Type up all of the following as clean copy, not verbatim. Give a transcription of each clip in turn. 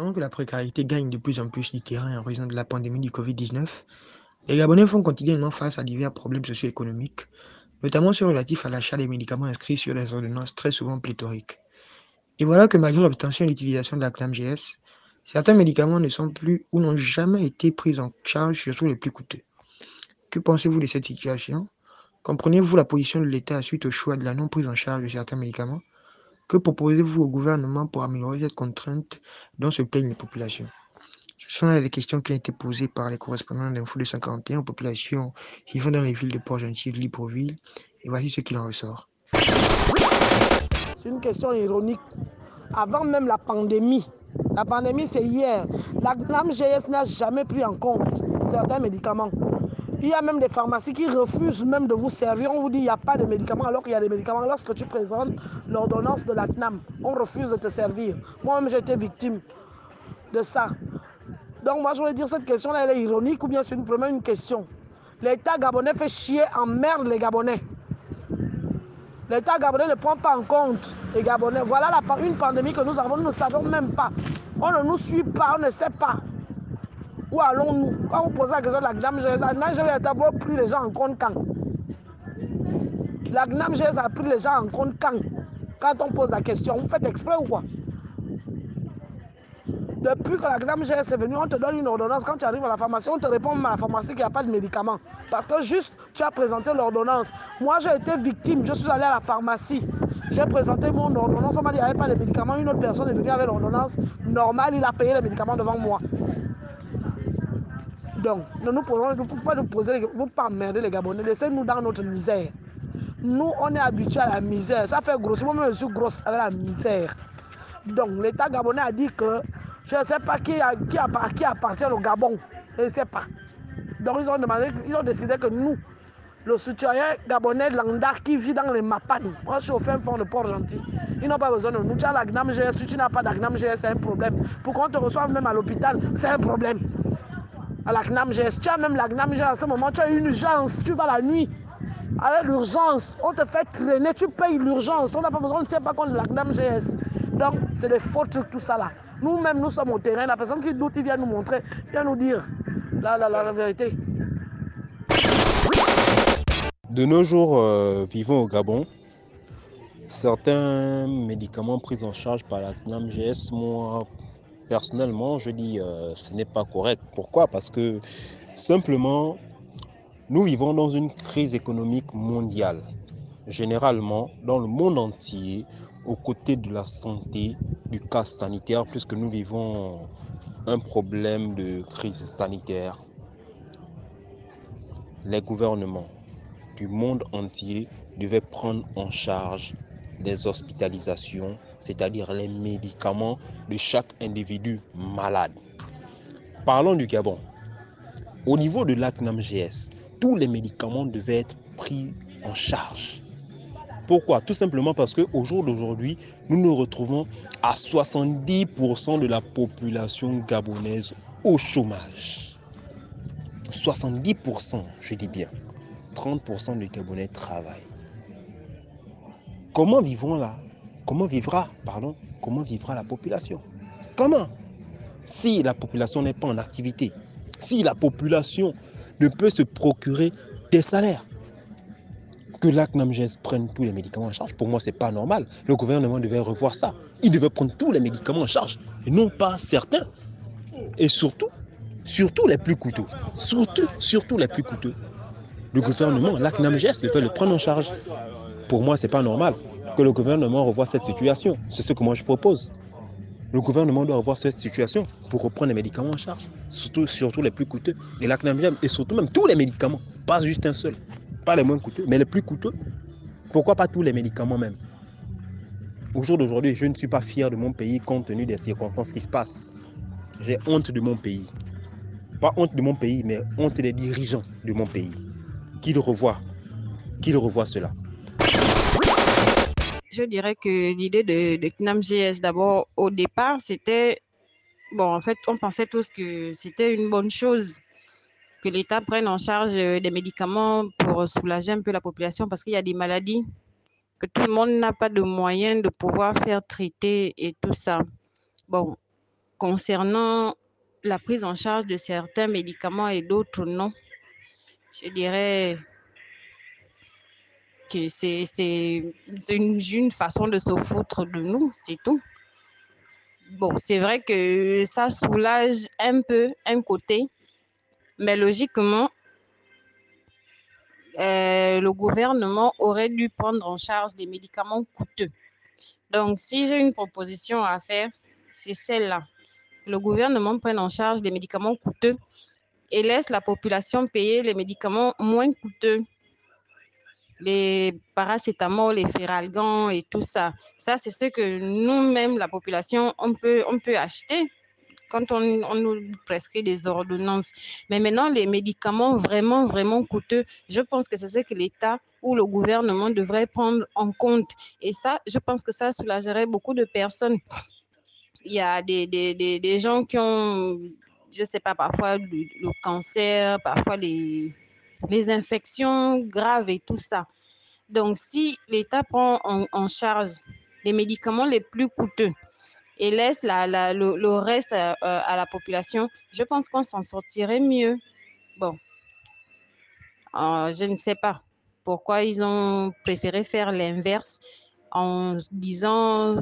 Considérant que la précarité gagne de plus en plus du terrain en raison de la pandémie du Covid-19, les Gabonais font quotidiennement face à divers problèmes socio-économiques, notamment ceux relatifs à l'achat des médicaments inscrits sur des ordonnances très souvent pléthoriques. Et voilà que malgré l'obtention et l'utilisation de la CNAMGS, certains médicaments ne sont plus ou n'ont jamais été pris en charge, surtout les plus coûteux. Que pensez-vous de cette situation? Comprenez-vous la position de l'État suite au choix de la non prise en charge de certains médicaments? Que proposez-vous au gouvernement pour améliorer cette contrainte dont se plaignent les populations? Ce sont là les questions qui ont été posées par les correspondants d'Info 241 aux populations vivant dans les villes de Port-Gentil et de Libreville. Et voici ce qu'il en ressort. C'est une question ironique. Avant même la pandémie c'est hier, la CNAMGS n'a jamais pris en compte certains médicaments. Il y a même des pharmacies qui refusent même de vous servir. On vous dit qu'il n'y a pas de médicaments alors qu'il y a des médicaments. Lorsque tu présentes l'ordonnance de la CNAM, on refuse de te servir. Moi-même, j'ai été victime de ça. Donc moi, je voulais dire cette question-là, elle est ironique ou bien c'est vraiment une question. L'État gabonais fait chier, emmerde les Gabonais. L'État gabonais ne prend pas en compte les Gabonais. Voilà une pandémie que nous avons, nous ne savons même pas. On ne nous suit pas, on ne sait pas. Où allons-nous? Quand vous posez la question de la CNAMGS a pris les gens en compte quand? La CNAMGS a pris les gens en compte quand? Quand on pose la question, vous faites exprès ou quoi? Depuis que la CNAMGS est venue, on te donne une ordonnance. Quand tu arrives à la pharmacie, on te répond même à la pharmacie qu'il n'y a pas de médicaments. Parce que juste, tu as présenté l'ordonnance. Moi, j'ai été victime. Je suis allé à la pharmacie. J'ai présenté mon ordonnance. On m'a dit qu'il n'y avait pas de médicaments. Une autre personne est venue avec l'ordonnance normale. Il a payé les médicaments devant moi. Donc, ne nous faut pas emmerder les Gabonais. Laissez-nous dans notre misère. Nous, on est habitués à la misère. Ça fait grossement, moi, je suis grosse avec la misère. Donc, l'État gabonais a dit que je ne sais pas qui appartient au Gabon. Je ne sais pas. Donc, ils ont décidé que nous, le citoyen gabonais lambda qui vit dans les Mapan, moi je suis au fin fond de Port-Gentil, ils n'ont pas besoin de nous. Tu as la CNAMGS, si tu n'as pas de CNAMGS, c'est un problème. Pour qu'on te reçoive même à l'hôpital, c'est un problème. À la CNAMGS, tu as même la CNAMGS à ce moment, tu as une urgence, tu vas la nuit. Avec l'urgence, on te fait traîner, tu payes l'urgence, on n'a pas besoin, on ne tient pas compte de la CNAMGS. Donc, c'est des fautes trucs, tout ça là. Nous-mêmes, nous sommes au terrain, la personne qui doute, il vient nous montrer, il vient nous dire la vérité. De nos jours, vivant au Gabon, certains médicaments pris en charge par la CNAMGS, moi, personnellement, je dis ce n'est pas correct. Pourquoi? Parce que simplement, nous vivons dans une crise économique mondiale. Généralement, dans le monde entier, aux côtés de la santé, du cas sanitaire, puisque nous vivons un problème de crise sanitaire, les gouvernements du monde entier devaient prendre en charge les hospitalisations, c'est-à-dire les médicaments de chaque individu malade. Parlons du Gabon. Au niveau de la CNAMGS, tous les médicaments devaient être pris en charge. Pourquoi? Tout simplement parce qu'au jour d'aujourd'hui, nous nous retrouvons à 70% de la population gabonaise au chômage. 70%, je dis bien. 30% des Gabonais travaillent. Comment vivra la population? Comment? Si la population n'est pas en activité, si la population ne peut se procurer des salaires, que la CNAMGS prenne tous les médicaments en charge, pour moi, ce n'est pas normal. Le gouvernement devait revoir ça. Il devait prendre tous les médicaments en charge, et non pas certains. Et surtout les plus coûteux. Surtout les plus coûteux. Le gouvernement, la CNAMGS, devait le prendre en charge. Pour moi, ce n'est pas normal que le gouvernement revoie cette situation. C'est ce que moi je propose. Le gouvernement doit revoir cette situation pour reprendre les médicaments en charge. Surtout les plus coûteux. Et la CNAMGS, et surtout même tous les médicaments. Pas juste un seul. Pas les moins coûteux, mais les plus coûteux. Pourquoi pas tous les médicaments même? Au jour d'aujourd'hui, je ne suis pas fier de mon pays compte tenu des circonstances qui se passent. J'ai honte de mon pays. Pas honte de mon pays, mais honte des dirigeants de mon pays. Qu'ils revoient cela. Je dirais que l'idée de CNAMGS, d'abord, au départ, c'était... Bon, en fait, on pensait tous que c'était une bonne chose que l'État prenne en charge des médicaments pour soulager un peu la population parce qu'il y a des maladies que tout le monde n'a pas de moyens de pouvoir faire traiter et tout ça. Bon, concernant la prise en charge de certains médicaments et d'autres non, je dirais que c'est une façon de se foutre de nous, c'est tout. Bon, c'est vrai que ça soulage un peu un côté, mais logiquement, le gouvernement aurait dû prendre en charge des médicaments coûteux. Donc, si j'ai une proposition à faire, c'est celle-là. Le gouvernement prenne en charge des médicaments coûteux et laisse la population payer les médicaments moins coûteux, les paracétamol, les Feralgan et tout ça. Ça, c'est ce que nous-mêmes, la population, on peut acheter quand on nous prescrit des ordonnances. Mais maintenant, les médicaments vraiment, vraiment coûteux, je pense que c'est ce que l'État ou le gouvernement devrait prendre en compte. Et ça, je pense que ça soulagerait beaucoup de personnes. Il y a des gens qui ont, je ne sais pas, parfois le cancer, parfois les infections graves et tout ça. Donc, si l'État prend en charge les médicaments les plus coûteux et laisse le reste à la population, je pense qu'on s'en sortirait mieux. Bon, je ne sais pas pourquoi ils ont préféré faire l'inverse en disant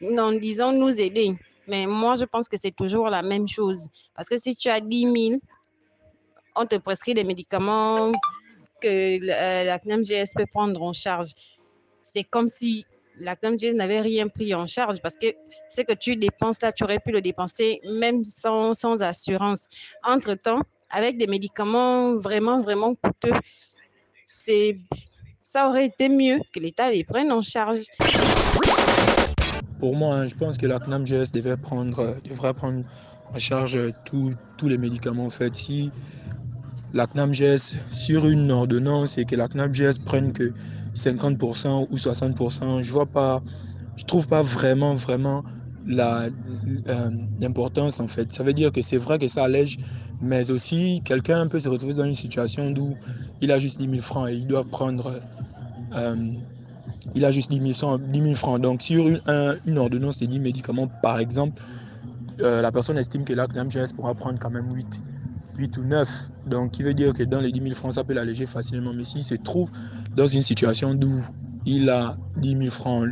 nous aider. Mais moi, je pense que c'est toujours la même chose. Parce que si tu as 10 000, on te prescrit des médicaments que la CNAMGS peut prendre en charge. C'est comme si la CNAMGS n'avait rien pris en charge parce que ce que tu dépenses là, tu aurais pu le dépenser même sans assurance. Entre-temps, avec des médicaments vraiment, vraiment coûteux, ça aurait été mieux que l'État les prenne en charge. Pour moi, je pense que la CNAMGS devrait prendre en charge tous les médicaments. En fait, si la CNAMGS, sur une ordonnance, et que la CNAMGS prenne que 50% ou 60%, je trouve pas vraiment l'importance en fait. Ça veut dire que c'est vrai que ça allège, mais aussi quelqu'un peut se retrouver dans une situation où il a juste 10 000 francs et il doit prendre... il a juste 10 000 francs. Donc, sur une ordonnance de 10 médicaments, par exemple, la personne estime que la CNAMGS pourra prendre quand même 8 ou 9. Donc, qui veut dire que dans les 10 000 francs, ça peut l'alléger facilement. Mais s'il se trouve dans une situation où il a 10 000 francs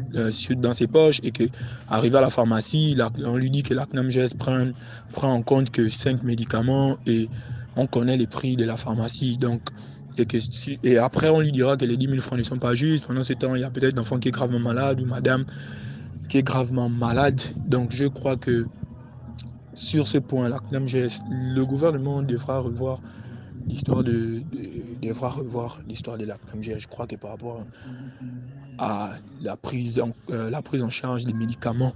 dans ses poches et qu'arrivé à la pharmacie, on lui dit que la CNAMGS prend en compte que 5 médicaments et on connaît les prix de la pharmacie. Donc, et après, on lui dira que les 10 000 francs ne sont pas justes. Pendant ce temps, il y a peut-être un enfant qui est gravement malade ou madame qui est gravement malade. Donc, je crois que sur ce point, la CNAMGS, le gouvernement devra revoir l'histoire de la CNAMGS. Je crois que par rapport à la prise en charge des médicaments,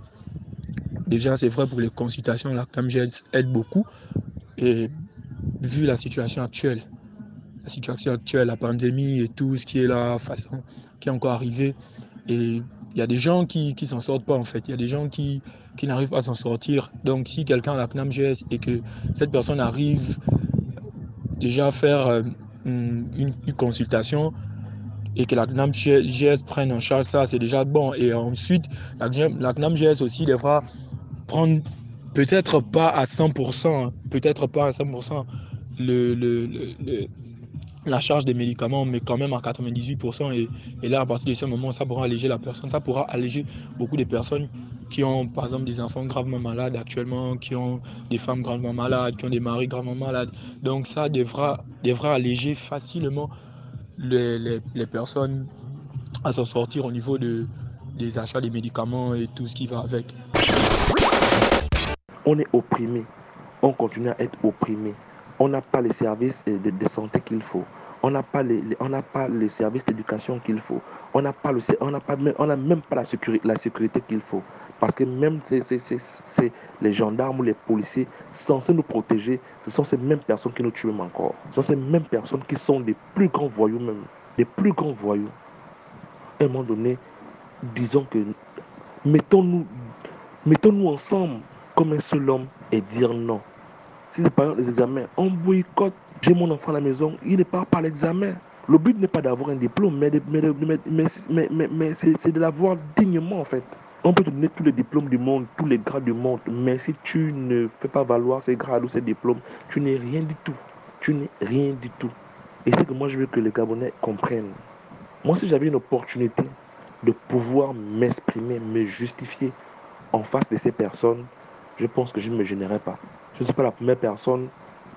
déjà, c'est vrai pour les consultations, la CNAMGS aide beaucoup. Et vu la situation actuelle, la pandémie et tout ce qui est là, qui est encore arrivé. Et il y a des gens qui s'en sortent pas en fait. Il y a des gens qui n'arrivent pas à s'en sortir. Donc si quelqu'un a la CNAMGS et que cette personne arrive déjà à faire une consultation et que la CNAMGS prenne en charge ça, c'est déjà bon. Et ensuite, la CNAMGS aussi devra prendre peut-être pas à 100%, la charge des médicaments, mais quand même à 98%. Et là, à partir de ce moment, ça pourra alléger la personne. Ça pourra alléger beaucoup de personnes qui ont, par exemple, des enfants gravement malades actuellement, qui ont des femmes gravement malades, qui ont des maris gravement malades. Donc ça devra alléger facilement les personnes à s'en sortir au niveau des achats des médicaments et tout ce qui va avec. On est opprimé. On continue à être opprimé. On n'a pas les services de santé qu'il faut. On n'a pas les services d'éducation qu'il faut. On n'a même pas la sécurité qu'il faut. Parce que même c'est les gendarmes ou les policiers censés nous protéger, ce sont ces mêmes personnes qui nous tuent même encore. Ce sont ces mêmes personnes qui sont les plus grands voyous même. Les plus grands voyous. À un moment donné, disons que mettons-nous ensemble comme un seul homme et dire non. Si c'est par exemple les examens, on boycotte. J'ai mon enfant à la maison, il ne part pas à l'examen. Le but n'est pas d'avoir un diplôme, mais c'est de l'avoir dignement en fait. On peut te donner tous les diplômes du monde, tous les grades du monde, mais si tu ne fais pas valoir ces grades ou ces diplômes, tu n'es rien du tout. Tu n'es rien du tout. Et c'est que moi, je veux que les Gabonais comprennent. Moi, si j'avais une opportunité de pouvoir m'exprimer, me justifier en face de ces personnes, je pense que je ne me gênerais pas. Je ne suis pas la première personne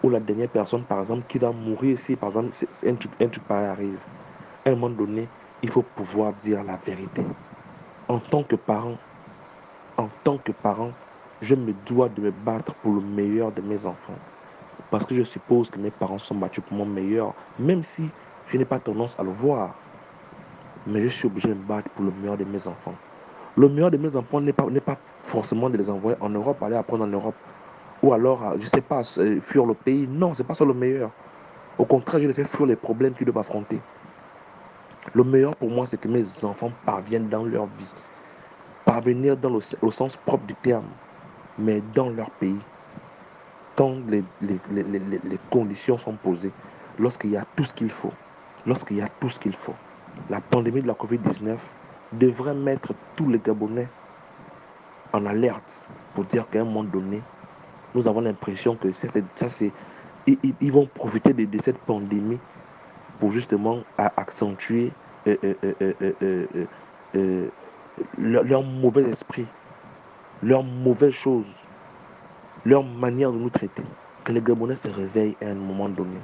ou la dernière personne, par exemple, qui va mourir si, par exemple, un truc pareil arrive. À un moment donné, il faut pouvoir dire la vérité. En tant que parent, je me dois de me battre pour le meilleur de mes enfants. Parce que je suppose que mes parents sont battus pour mon meilleur, même si je n'ai pas tendance à le voir. Mais je suis obligé de me battre pour le meilleur de mes enfants. Le meilleur de mes enfants n'est pas forcément de les envoyer en Europe, aller apprendre en Europe. Ou alors, je ne sais pas, fuir le pays. Non, ce n'est pas ça le meilleur. Au contraire, je les fais fuir les problèmes qu'ils doivent affronter. Le meilleur pour moi, c'est que mes enfants parviennent dans leur vie. Parvenir dans le sens propre du terme, mais dans leur pays. Quand les conditions sont posées, lorsqu'il y a tout ce qu'il faut, la pandémie de la Covid-19 devrait mettre tous les Gabonais en alerte pour dire qu'à un moment donné, nous avons l'impression que ils vont profiter de cette pandémie pour justement accentuer leur mauvais esprit, leur mauvaise chose, leur manière de nous traiter. Que les Gabonais se réveillent à un moment donné.